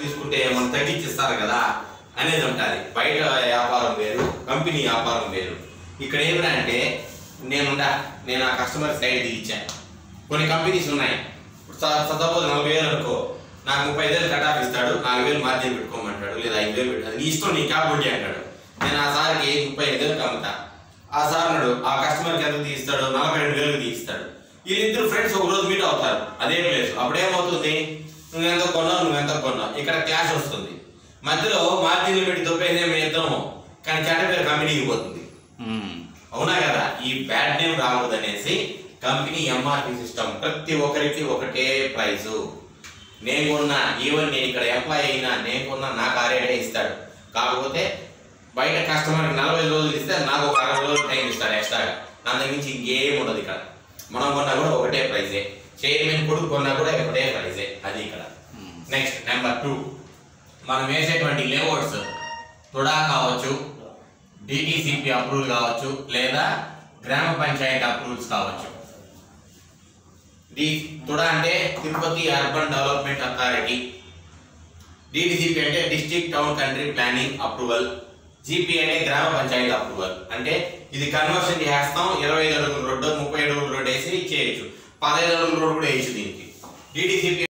తీసుకుంటే మనం తగ్గించిస్తారు కదా అనేది ఉంటుంది. బయట వ్యాపారం వేరు, కంపెనీ వ్యాపారం వేరు. ఇక్కడ ఏమిరా అంటే నేను ఆ కస్టమర్ సైడ్ దిగిచ్చాను. కొన్ని కంపెనీస్ ఉన్నాయి. సపోజ్ 40,000 అనుకో, నాకు 35,000 కట్ ఆఫ్ ఇస్తాడు, 4,000 మార్జిన్ పెట్టుకోమంటాడు, లేదా 5,000 పెట్టాడు. నీ ఇష్టం, నీ కాబట్టి అంటాడు. నేను ఆ సార్కి 35,000 అమ్ముతా. ఆ సార్ నాడు ఆ కస్టమర్కి ఎంత తీస్తాడు, 42,000 తీస్తాడు. వీళ్ళిద్దరు ఫ్రెండ్స్ ఒక రోజు మీట్ అవుతారు అదే ప్లేస్. అప్పుడేమవుతుంది, నువ్వెంత కొన్నావు, ఇక్కడ క్లాష్ వస్తుంది. మధ్యలో మార్జిన్లు పెట్టి దొబ్బేదే మేము ఇద్దాము, కానీ చెడ్డ పేరు కంపెనీకి పోతుంది. అవునా కదా? ఈ బ్యాడ్ నేమ్ రావద్దు అనేసి కంపెనీ ఎంఆర్పి సిస్టమ్, ప్రతి ఒక్కరికి ఒకటే ప్రైజు. నేను కొన్నా, ఈవెన్ నేను ఇక్కడ ఎంప్లాయ్ అయినా, నేను కొన్నా నాకు ఆ రేటే ఇస్తాడు. కాకపోతే బయట కస్టమర్కి 40 రోజులు ఇస్తే నాకు ఒక 60 రోజులు టైం ఇస్తాడు ఎక్స్ట్రాగా. నా దగ్గర నుంచి ఇంకేం ఉండదు. ఇక్కడ మనం కొన్నా కూడా ఒకటే ప్రైజే, చైర్మన్ కొడుకు కొన్నా కూడా ఒకటే ప్రైజే. అది ఇక్కడ. నెక్స్ట్ నెంబర్ 2, మనం వేసేటువంటి లేఅవుట్స్ తుడా కావచ్చు, డిటిసిపి అప్రూవల్ కావచ్చు, లేదా గ్రామ పంచాయతీ అప్రూవల్స్ కావచ్చు. తుడా అంటే Tirupati urban development authority, DTCP అంటే district town country planning approval, GP అంటే గ్రామ పంచాయతీ అప్రూవల్. అంటే ఇది కన్వర్షన్ చేస్తాం, 25 అడుగుల రోడ్డు 30 అడుగుల రోడ్డు వేసి చేయొచ్చు, 15 అడుగుల రోడ్డు కూడా వేయచ్చు దీనికి. డిటిసిపి